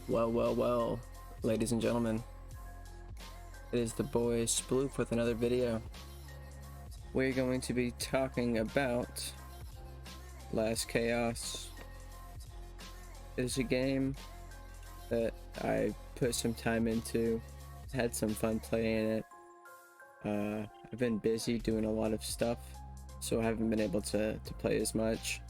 Well, ladies and gentlemen, it is the boy Sploof with another video. We're going to be talking about Last Chaos. It is a game that I put some time into, had some fun playing it. I've been busy doing a lot of stuff, so I haven't been able to play as much.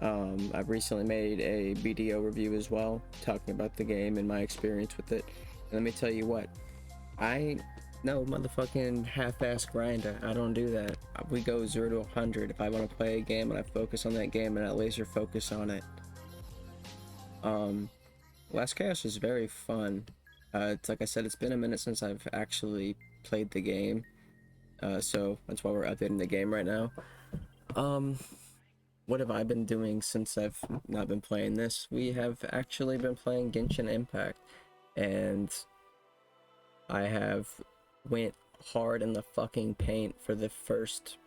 I've recently made a video review as well, talking about the game and my experience with it. And let me tell you what, I ain't no motherfucking half-ass grinder. I don't do that. We go 0 to 100. If I want to play a game and I focus on that game and I laser focus on it. Last Chaos is very fun. It's like I said, it's been a minute since I've actually played the game. So that's why we're updating the game right now. What have I been doing since I've not been playing this? We have actually been playing Genshin Impact, and I have went hard in the fucking paint for the first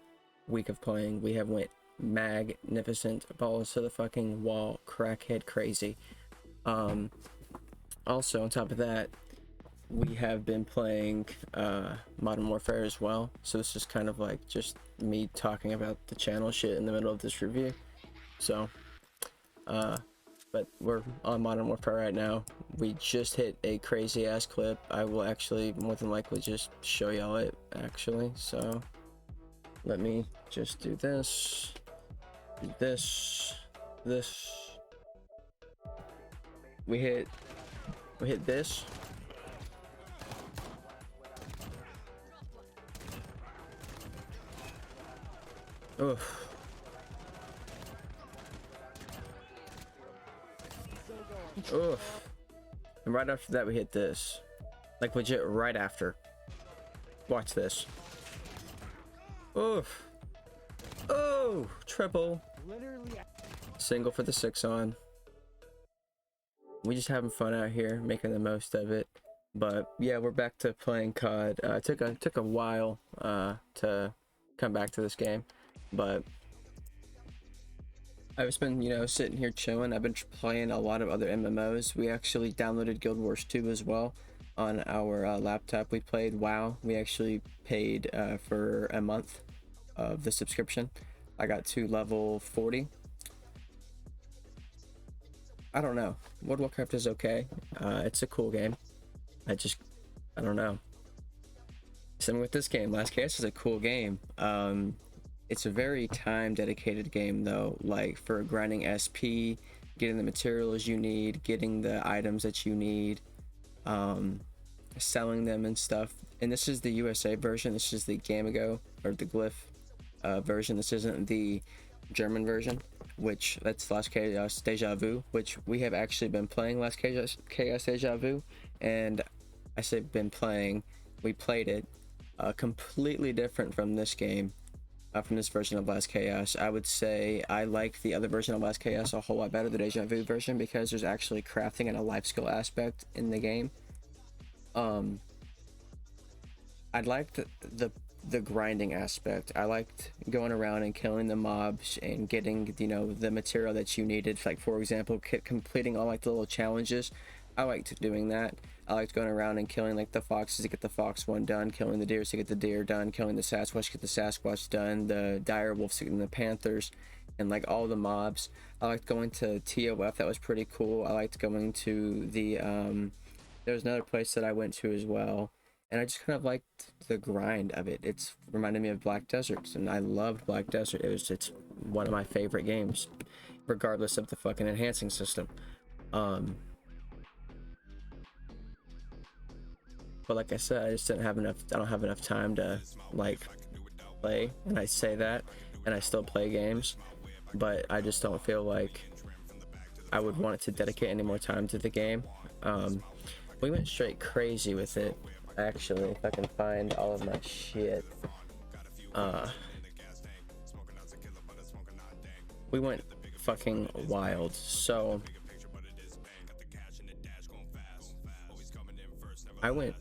week of playing. We have went magnificent, balls to the fucking wall, crackhead crazy. Also on top of that, we have been playing Modern Warfare as well, so this is kind of like just me talking about the channel shit in the middle of this review. So but we're on Modern Warfare right now. We just hit a crazy ass clip. I will actually more than likely just show y'all it actually. So let me just do this, this. We hit this. Oof. Oof. And right after that we hit this. Like legit right after. Watch this. Oof. Oh, triple. Single for the 6 on. We just having fun out here, making the most of it. But yeah, we're back to playing COD. It took a while to come back to this game. But I've just been, sitting here chilling. I've been playing a lot of other MMOs. We actually downloaded Guild Wars 2 as well on our laptop. We played WoW. We actually paid for a month of the subscription. I got to level 40. I don't know. World of Warcraft is okay. It's a cool game. I don't know. Same with this game. Last Chaos is a cool game. It's a very time dedicated game though, like for grinding SP, getting the materials you need, getting the items that you need, selling them and stuff. And this is the USA version. This is the Gamigo or the Glyph version. This isn't the German version, which that's Last Chaos Deja Vu, which we have actually been playing Last Chaos Deja Vu. And I say been playing, we played it completely different from this game. From this version of Last Chaos. I would say I like the other version of Last Chaos a whole lot better, the Deja Vu version, because there's actually crafting and a life skill aspect in the game. I liked the grinding aspect. I liked going around and killing the mobs and getting the material that you needed. Like for example, completing all like the little challenges. I liked doing that. I liked going around and killing like the foxes to get the fox one done, killing the deers to get the deer done, killing the Sasquatch to get the Sasquatch done, the dire wolves to get the panthers, and like all the mobs. I liked going to TOF, that was pretty cool. I liked going to the there was another place that I went to as well, and I just kind of liked the grind of it. It's reminded me of Black Desert, and I loved Black Desert. It's one of my favorite games, regardless of the fucking enhancing system. But like I said, I just didn't have enough. I don't have enough time to like play, and I say that, and I still play games, but I just don't feel like I would want to dedicate any more time to the game. We went straight crazy with it. Actually, if I can find all of my shit, we went fucking wild. So I went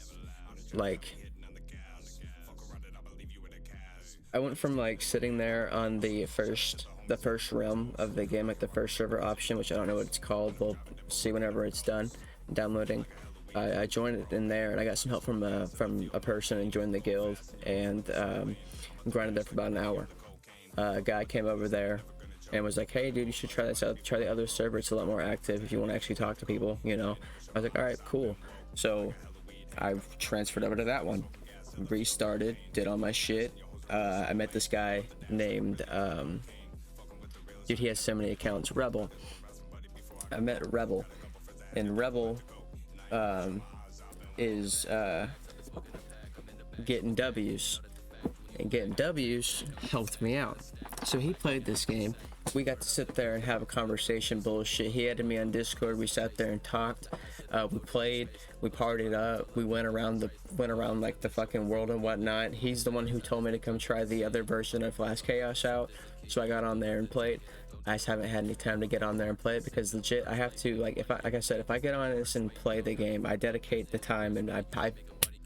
from like sitting there on the first realm of the game, like the first server option, which I don't know what it's called. We'll see whenever it's done. downloading. I joined it in there, and I got some help from a person and joined the guild, and grinded there for about an hour. A guy came over there and was like, "Hey, dude, you should try this out. Try the other server. It's a lot more active if you want to actually talk to people." You know, I was like, "All right, cool." So I transferred over to that one, restarted, did all my shit. I met this guy named dude. He has so many accounts. Rebel. I met Rebel, and Rebel is getting W's, and getting W's helped me out. So he played this game. We got to sit there and have a conversation bullshit. He added me on Discord. We sat there and talked. We played. We partied up. We went around like the fucking world and whatnot. He's the one who told me to come try the other version of Last Chaos out. So I got on there and played. I just haven't had any time to get on there and play it because legit I have to, like, like I said, if I get on this and play the game, I dedicate the time and I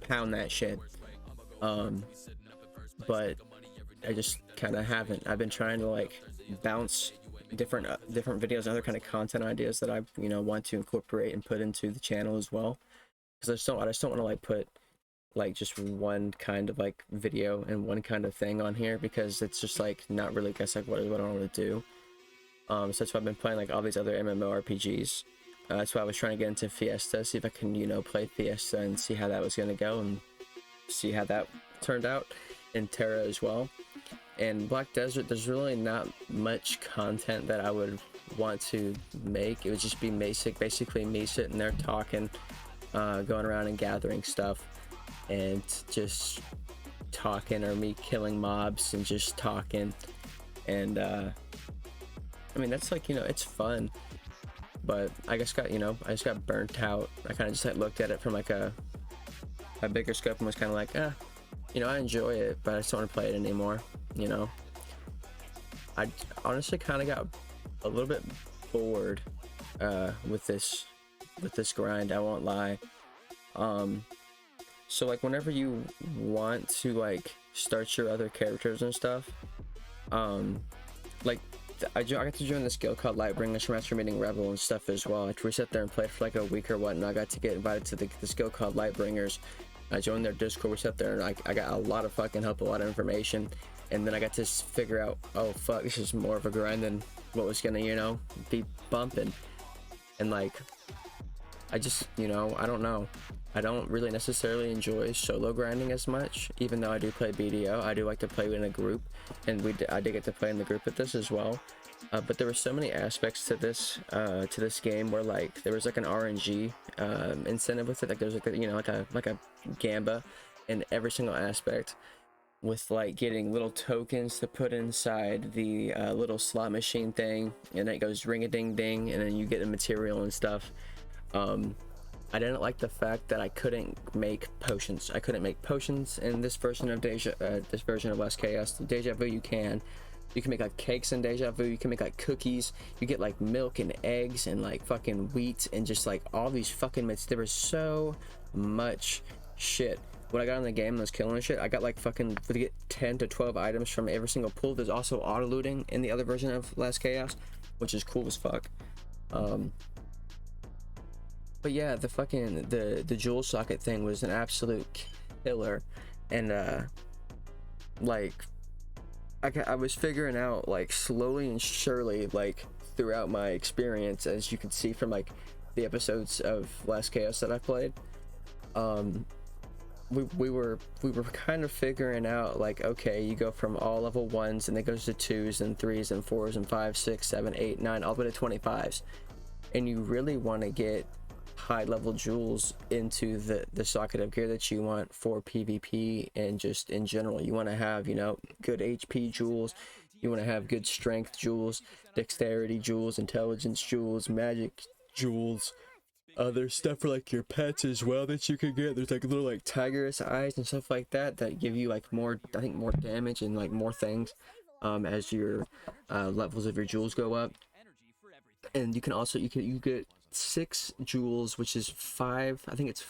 pound that shit. But I just kind of haven't. I've been trying to like bounce different videos and other kind of content ideas that I want to incorporate and put into the channel as well, because I just don't want to like put like just one kind of like video and one kind of thing on here, because it's just like not really, I guess, like what I want to do. So that's why I've been playing like all these other MMORPGs. That's why I was trying to get into Fiesta, see if I can play Fiesta and see how that was going to go, and see how that turned out in Terra as well. And Black Desert, there's really not much content that I would want to make. It would just be basically me sitting there talking, going around and gathering stuff, and just talking, or me killing mobs and just talking. And I mean, that's like, it's fun, but I just got burnt out. I kind of just like looked at it from like a bigger scope and was kind of like, I enjoy it, but I just don't want to play it anymore. I honestly kind of got a little bit bored with this grind, I won't lie. So like whenever you want to like start your other characters and stuff, like I got to join this guild called Lightbringers from after meeting Rebel and stuff as well. We sat there and played for like a week or whatnot. I got to get invited to this guild called Lightbringers. I joined their Discord. We sat there and I got a lot of fucking help, a lot of information, and then I got to figure out, oh fuck, this is more of a grind than what was gonna be bumping. And like I just I don't know, I don't really necessarily enjoy solo grinding as much, even though I do play BDO. I do like to play in a group, and I did get to play in the group with this as well. But there were so many aspects to this game where like there was like an RNG incentive with it. Like there's like a gamba in every single aspect, with like getting little tokens to put inside the little slot machine thing, and it goes ring a ding ding, and then you get the material and stuff. I didn't like the fact that I couldn't make potions. I couldn't make potions in this version of this version of Last Chaos. Deja Vu, you can make like cakes in Deja Vu. You can make like cookies. You get like milk and eggs and like fucking wheat and just like all these fucking myths. There was so much shit. When I got in the game and was killing shit, I got like fucking to get 10 to 12 items from every single pool. There's also auto looting in the other version of Last Chaos, which is cool as fuck. But yeah, the jewel socket thing was an absolute killer, and like I was figuring out like slowly and surely, like throughout my experience, as you can see from like the episodes of Last Chaos that I played, we were kind of figuring out like, okay, you go from all level 1s and it goes to 2s and 3s and 4s and 5s, 6, 7, 8, 9, all the way to 25s, and you really want to get high level jewels into the socket of gear that you want for PvP, and just in general you want to have good HP jewels, you want to have good strength jewels, dexterity jewels, intelligence jewels, magic jewels, other stuff for like your pets as well that you could get. There's like little like tiger's eyes and stuff like that give you like more damage and like more things as your levels of your jewels go up. And you can also you get 6 jewels, which is 5, I think it's,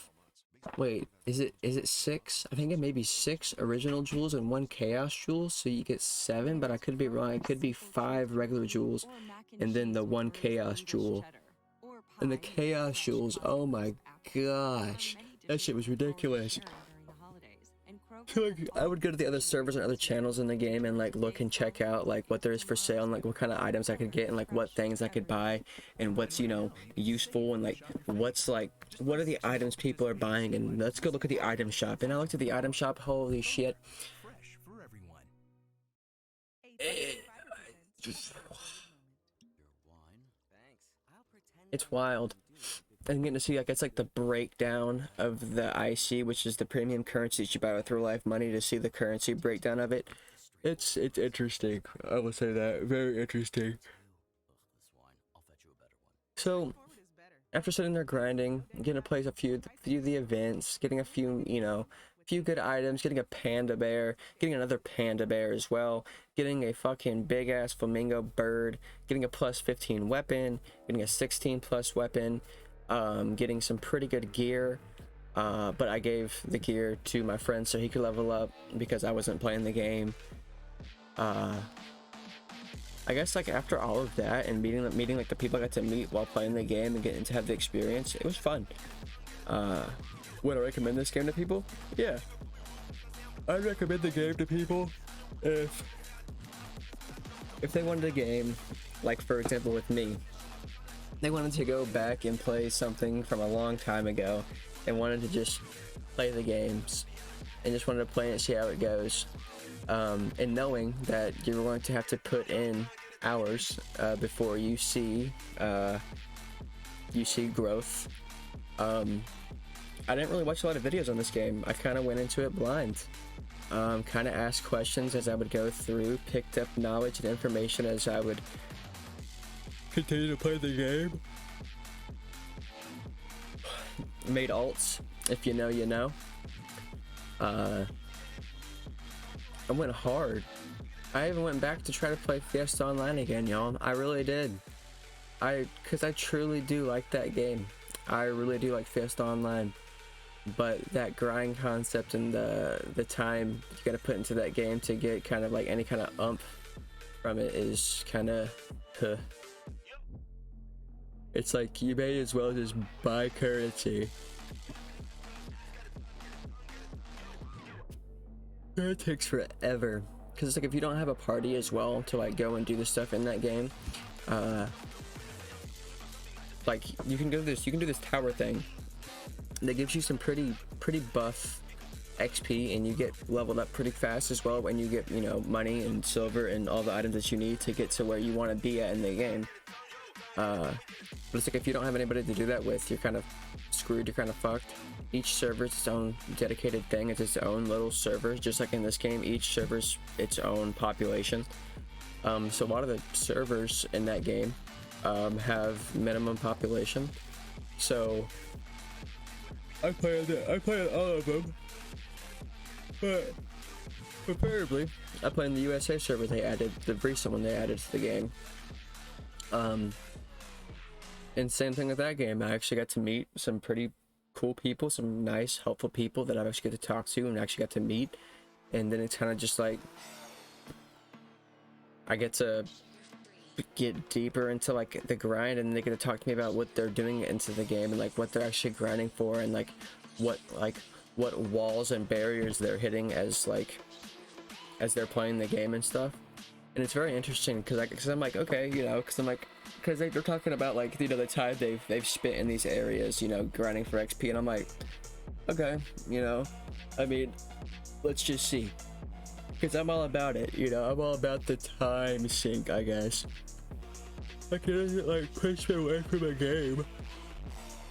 wait, is it 6? I think it may be 6 original jewels and 1 chaos jewel, so you get 7, but I could be wrong. It could be 5 regular jewels and then the 1 chaos jewel. And the chaos jewels, oh my gosh, that shit was ridiculous. Like, I would go to the other servers and other channels in the game and like look and check out like what there is for sale and like what kind of items I could get and like what things I could buy and what's, you know, useful and like what's like what are the items people are buying, and let's go look at the item shop. And I looked at the item shop, holy shit. It's wild. I'm getting to see, like, it's like the breakdown of the IC, which is the premium currency that you buy with real life money, to see the currency breakdown of it. It's interesting. I will say that. Very interesting. So, after sitting there grinding, getting to play a few of the events, getting a few, you know, few good items, getting a panda bear, getting another panda bear as well, getting a fucking big ass flamingo bird, getting a plus 15 weapon, getting a 16 plus weapon, getting some pretty good gear, but I gave the gear to my friend so he could level up because I wasn't playing the game. I guess like after all of that and meeting like the people I got to meet while playing the game and getting to have the experience, it was fun. Would I recommend this game to people? Yeah, I'd recommend the game to people if they wanted a game, like for example with me, they wanted to go back and play something from a long time ago and wanted to just play the games and just wanted to play and see how it goes, and knowing that you're going to have to put in hours before you see growth. I didn't really watch a lot of videos on this game. I kind of went into it blind. Kind of asked questions as I would go through, picked up knowledge and information as I would continue to play the game. Made alts, if you know, you know. I went hard. I even went back to try to play Fiesta Online again, y'all. I really did. Because I truly do like that game. I really do like Fiesta Online. But that grind concept and the time you gotta put into that game to get kind of like any kind of umph from it is kind of it's like you may as well just buy currency. It takes forever because it's like if you don't have a party as well to like go and do the stuff in that game, like you can do this tower thing that gives you some pretty buff XP, and you get leveled up pretty fast as well when you get, you know, money and silver and all the items that you need to get to where you want to be at in the game. But it's like if you don't have anybody to do that with, you're kind of screwed, you're kind of fucked. Each server is its own dedicated thing, it's its own little server, just like in this game, each server's its own population. So a lot of the servers in that game have minimum population. So I played all of them, but preferably I play in the USA server they added, the recent one they added to the game. And same thing with that game, I actually got to meet some pretty cool people, some nice, helpful people that I've actually got to talk to and actually got to meet. And then it's kind of just like I get to get deeper into like the grind, and they get to talk to me about what they're doing into the game and like what they're actually grinding for, and like what walls and barriers they're hitting as they're playing the game and stuff. And it's very interesting because I'm like, okay, you know, because they're talking about like, you know, the time they've spent in these areas, you know, grinding for XP, and I'm like, okay, you know, I mean, let's just see, because I'm all about it, you know, I'm all about the time sink, I guess. Like, it doesn't like push me away from a game.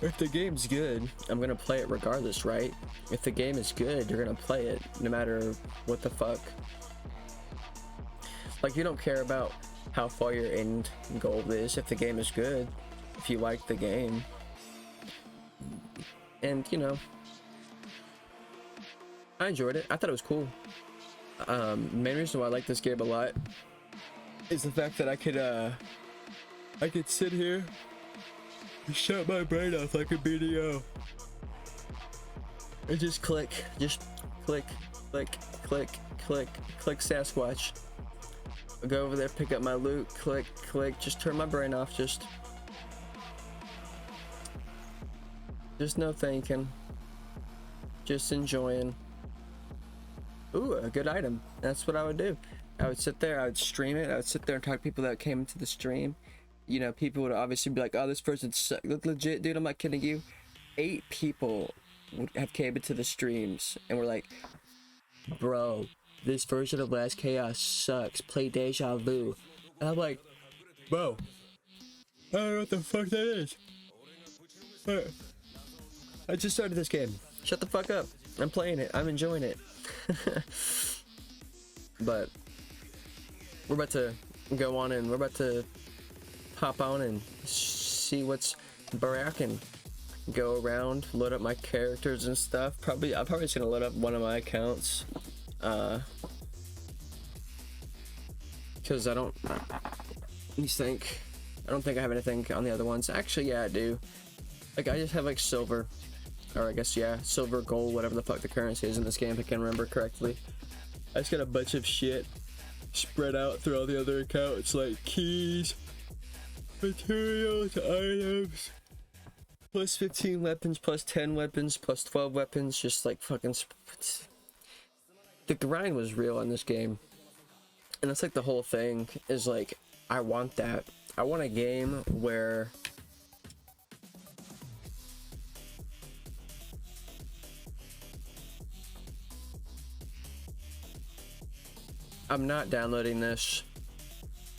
If the game's good, I'm gonna play it regardless, right? If the game is good, you're gonna play it no matter what the fuck. Like, you don't care about how far your end goal is if the game is good, if you like the game. And, you know, I enjoyed it. I thought it was cool. Main reason why I like this game a lot is the fact that I could sit here and shut my brain off like a BDO and just click Sasquatch. I'll go over there, pick up my loot, click, just turn my brain off, just Just no thinking. Just enjoying. Ooh, a good item. That's what I would do. I would sit there, I would stream it, I would sit there and talk to people that came into the stream. You know, people would obviously be like, oh, this person look legit, dude, I'm not kidding you. 8 people would have came into the streams and were like, bro, this version of Last Chaos sucks, play Deja Vu. And I'm like, bro, I don't know what the fuck that is. I just started this game. Shut the fuck up. I'm playing it. I'm enjoying it. But we're about to go on and we're about to hop on and see what's baracking. Go around, load up my characters and stuff. I'm probably just gonna load up one of my accounts. Because I don't think I have anything on the other ones. Actually, yeah, I do. Like, I just have like silver, or I guess, yeah, silver, gold, whatever the fuck the currency is in this game, if I can remember correctly. I just got a bunch of shit spread out through all the other accounts, like keys, materials, items, plus 15 weapons, plus 10 weapons, plus 12 weapons, just like fucking. The grind was real in this game. And that's like the whole thing, is like, I want that. I want a game where I'm not downloading this.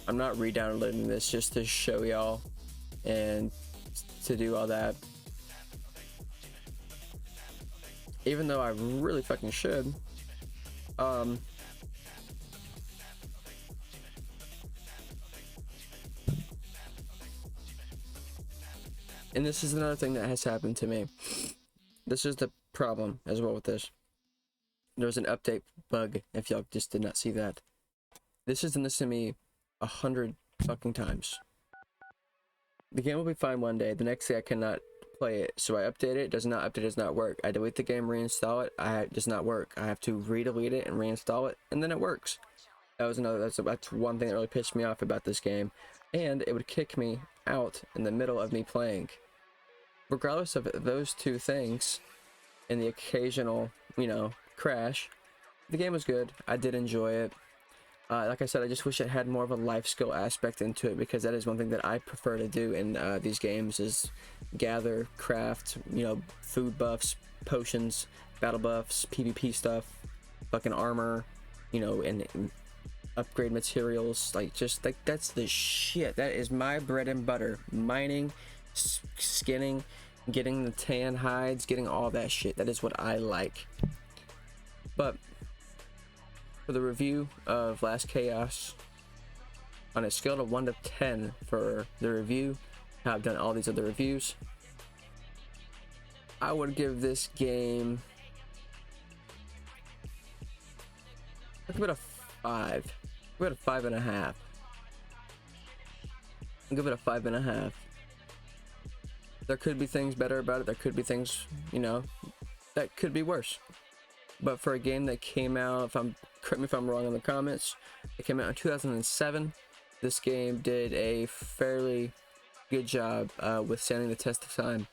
I'm not re-downloading this just to show y'all and to do all that. Even though I really fucking should. And this is another thing that has happened to me. This is the problem as well with this. There was an update bug, if y'all just did not see that. This has done this to me 100 fucking times. The game will be fine one day, the next day I cannot play it. So I update it, does not update, does not work. I delete the game, reinstall it, it does not work. I have to re-delete it and reinstall it, and then it works. That's one thing that really pissed me off about this game. And it would kick me out in the middle of me playing. Regardless of those two things, and the occasional, you know, crash, the game was good. I did enjoy it. Like I said, I just wish it had more of a life skill aspect into it, because that is one thing that I prefer to do in these games, is gather, craft, you know, food buffs, potions, battle buffs, PvP stuff, fucking armor, you know, and upgrade materials. Like, just like, that's the shit. That is my bread and butter. Mining, skinning, getting the tan hides, getting all that shit. That is what I like. But for the review of Last Chaos, on a scale of 1 to 10 for the review, how I've done all these other reviews, I would give this game, I'd give it a 5. Give it a 5.5. I'll give it a 5.5. There could be things better about it. There could be things, you know, that could be worse. But for a game that came out, correct me if I'm wrong in the comments, it came out in 2007. This game did a fairly good job withstanding the test of time.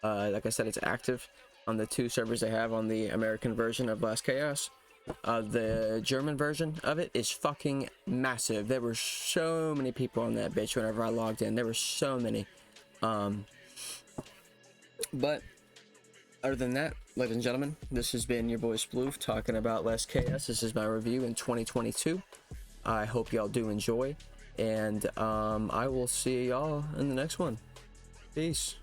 Like I said, it's active on the 2 servers they have on the American version of Last Chaos. The German version of it is fucking massive. There were so many people on that bitch whenever I logged in. There were so many. But other than that, ladies and gentlemen, this has been your boy Sploof talking about Last Chaos. This is my review in 2022. I hope y'all do enjoy, and I will see y'all in the next one. Peace.